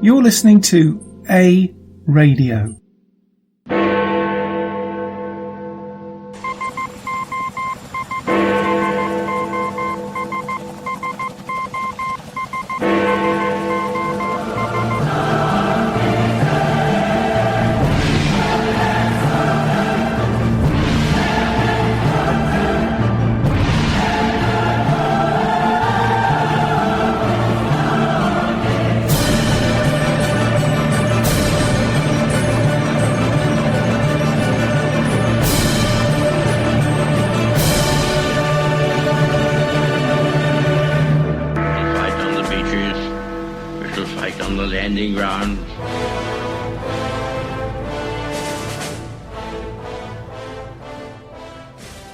You're listening to A Radio.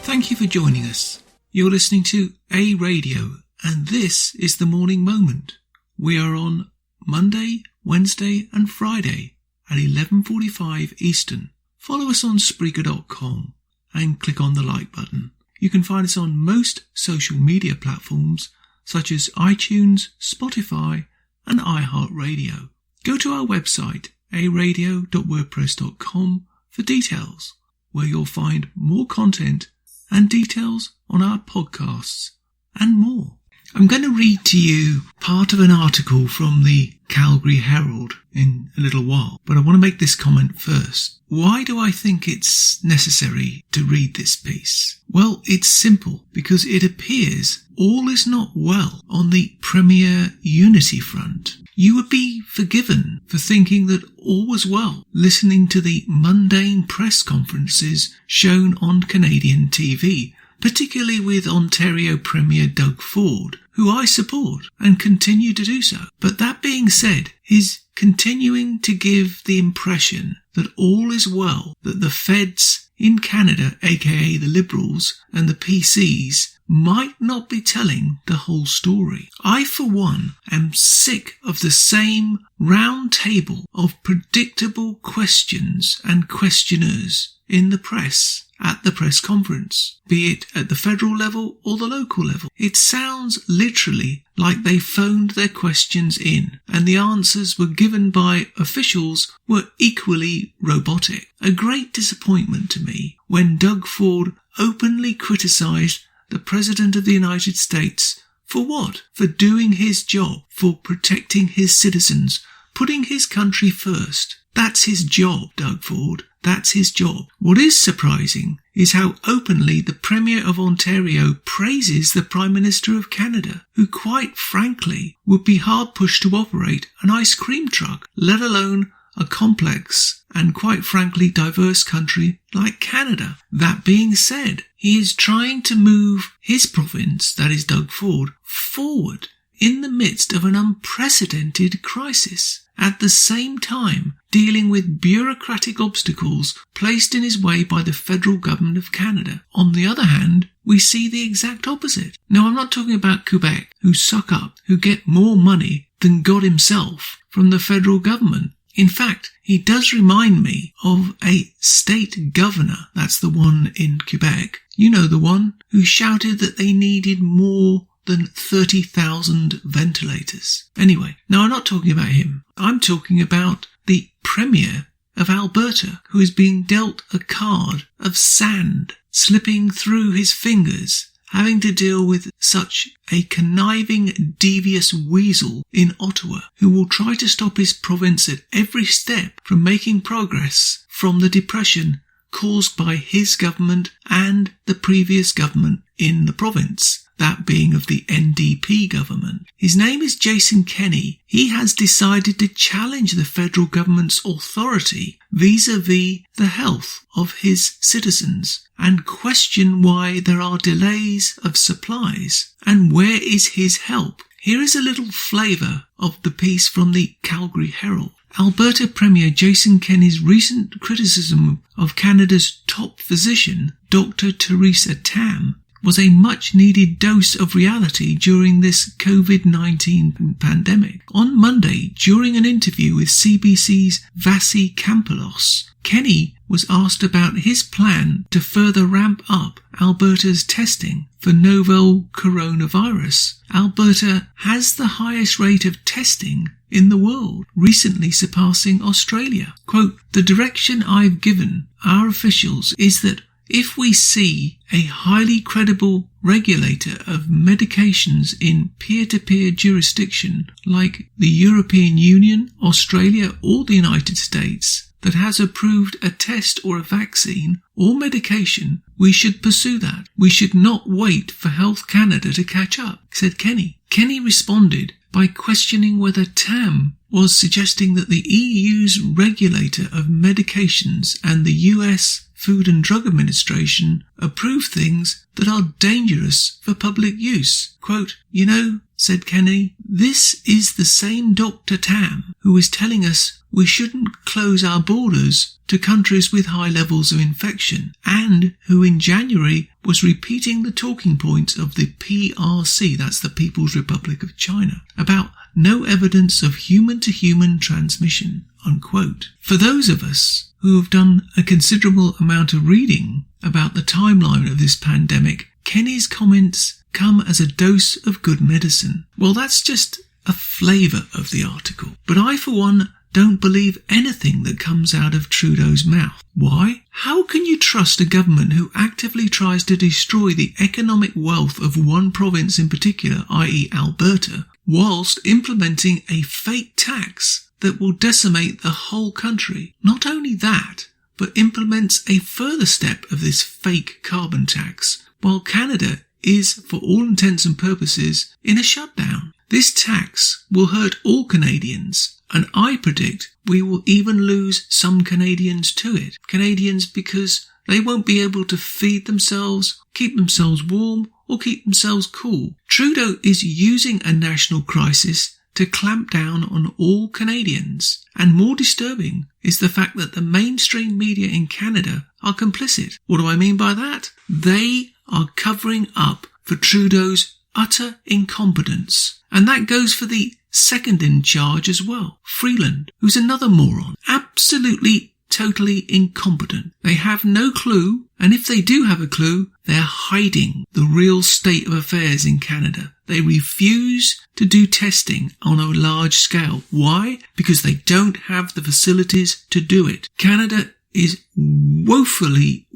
Thank you for joining us. You're listening to A Radio, and this is the Morning Moment. We are on Monday, Wednesday and Friday at 11:45 Eastern. Follow us on Spreaker.com and click on the like button. You can find us on most social media platforms such as iTunes, Spotify and iHeartRadio. Go to our website, aradio.wordpress.com, for details, where you'll find more content and details on our podcasts and more. I'm going to read to you part of an article from the Calgary Herald in a little while, but I want to make this comment first. Why do I think it's necessary to read this piece? Well, it's simple, because it appears all is not well on the Premier Unity front. You would be forgiven for thinking that all was well, listening to the mundane press conferences shown on Canadian TV, particularly with Ontario Premier Doug Ford, who I support and continue to do so. But that being said, he's continuing to give the impression that all is well, that the feds in Canada, aka the Liberals and the PCs, might not be telling the whole story. I, for one, am sick of the same round table of predictable questions and questioners in the press at the press conference, be it at the federal level or the local level. It sounds literally like they phoned their questions in and the answers were given by officials were equally robotic. A great disappointment to me when Doug Ford openly criticised the President of the United States. For what? For doing his job, for protecting his citizens, putting his country first. That's his job, Doug Ford. That's his job. What is surprising is how openly the Premier of Ontario praises the Prime Minister of Canada, who quite frankly would be hard pushed to operate an ice cream truck, let alone a complex and quite frankly diverse country like Canada. That being said, he is trying to move his province, that is Doug Ford, forward in the midst of an unprecedented crisis, at the same time dealing with bureaucratic obstacles placed in his way by the federal government of Canada. On the other hand, we see the exact opposite. Now, I'm not talking about Quebec, who suck up, who get more money than God himself from the federal government. In fact, he does remind me of a state governor, that's the one in Quebec, you know, the one who shouted that they needed more than 30,000 ventilators. Anyway, now I'm not talking about him. I'm talking about the Premier of Alberta, who is being dealt a card of sand slipping through his fingers, having to deal with such a conniving, devious weasel in Ottawa, who will try to stop his province at every step from making progress from the depression caused by his government and the previous government in the province, that being of the NDP government. His name is Jason Kenney. He has decided to challenge the federal government's authority vis-à-vis the health of his citizens and question why there are delays of supplies and where is his help. Here is a little flavour of the piece from the Calgary Herald. Alberta Premier Jason Kenney's recent criticism of Canada's top physician, Dr. Theresa Tam, was a much-needed dose of reality during this COVID-19 pandemic. On Monday, during an interview with CBC's Vasi Kampelos, Kenney was asked about his plan to further ramp up Alberta's testing for novel coronavirus. Alberta has the highest rate of testing in the world, recently surpassing Australia. Quote, "The direction I've given our officials is that if we see a highly credible regulator of medications in peer-to-peer jurisdiction like the European Union, Australia or the United States that has approved a test or a vaccine or medication, we should pursue that. We should not wait for Health Canada to catch up," said Kenney. Kenney responded by questioning whether Tam was suggesting that the EU's regulator of medications and the US Food and Drug Administration approve things that are dangerous for public use. Quote, "You know," said Kenney, "this is the same Dr. Tam who is telling us we shouldn't close our borders to countries with high levels of infection, and who in January was repeating the talking points of the PRC, that's the People's Republic of China, about no evidence of human-to-human transmission," unquote. For those of us who have done a considerable amount of reading about the timeline of this pandemic, Kenney's comments come as a dose of good medicine. Well, that's just a flavour of the article. But I, for one, don't believe anything that comes out of Trudeau's mouth. Why? How can you trust a government who actively tries to destroy the economic wealth of one province in particular, i.e. Alberta, whilst implementing a fake tax that will decimate the whole country? Not only that, but implements a further step of this fake carbon tax, while Canada is, for all intents and purposes, in a shutdown. This tax will hurt all Canadians, and I predict we will even lose some Canadians to it. Canadians because they won't be able to feed themselves, keep themselves warm, or keep themselves cool. Trudeau is using a national crisis to clamp down on all Canadians. And more disturbing is the fact that the mainstream media in Canada are complicit. What do I mean by that? They are covering up for Trudeau's utter incompetence. And that goes for the second in charge as well, Freeland, who's another moron. Absolutely, totally incompetent. They have no clue, and if they do have a clue, they're hiding the real state of affairs in Canada. They refuse to do testing on a large scale. Why? Because they don't have the facilities to do it. Canada is woefully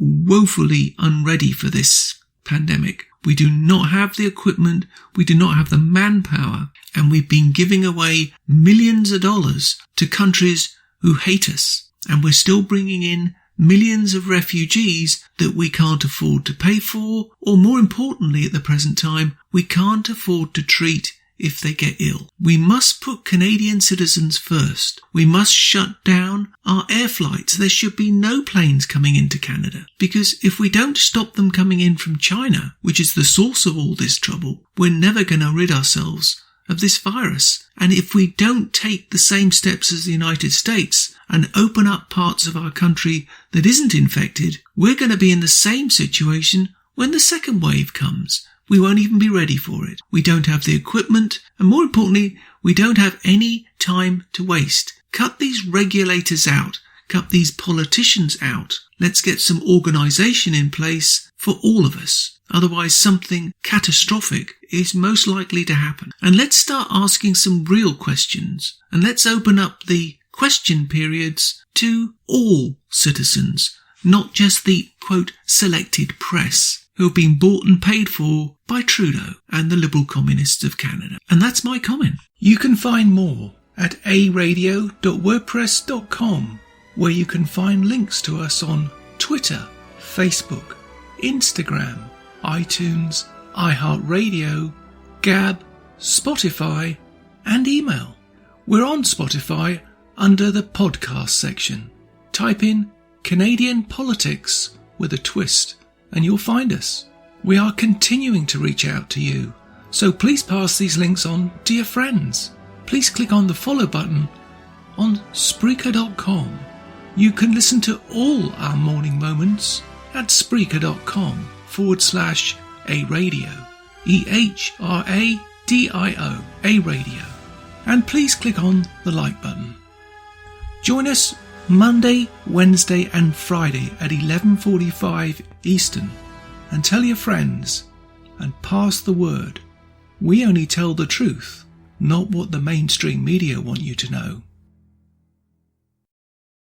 unready for this pandemic. We do not have the equipment, we do not have the manpower, and we've been giving away millions of dollars to countries who hate us. And we're still bringing in millions of refugees that we can't afford to pay for, or more importantly at the present time, we can't afford to treat if they get ill. We must put Canadian citizens first. We must shut down our air flights. There should be no planes coming into Canada, because if we don't stop them coming in from China, which is the source of all this trouble, we're never going to rid ourselves of this virus. And if we don't take the same steps as the United States and open up parts of our country that isn't infected, we're going to be in the same situation when the second wave comes. We won't even be ready for it. We don't have the equipment, and more importantly, we don't have any time to waste. Cut these regulators out. Cut these politicians out. Let's get some organisation in place for all of us. Otherwise, something catastrophic is most likely to happen. And let's start asking some real questions. And let's open up the question periods to all citizens, not just the, quote, selected press, who have been bought and paid for by Trudeau and the Liberal Communists of Canada. And that's my comment. You can find more at aradio.wordpress.com, where you can find links to us on Twitter, Facebook, Instagram, iTunes, iHeartRadio, Gab, Spotify, and email. We're on Spotify under the podcast section. Type in Canadian Politics with a twist, and you'll find us. We are continuing to reach out to you, so please pass these links on to your friends. Please click on the follow button on Spreaker.com. You can listen to all our morning moments at Spreaker.com/A-Radio, EHRADIO, A-Radio. And please click on the like button. Join us Monday, Wednesday and Friday at 11:45 Eastern. And tell your friends and pass the word. We only tell the truth, not what the mainstream media want you to know.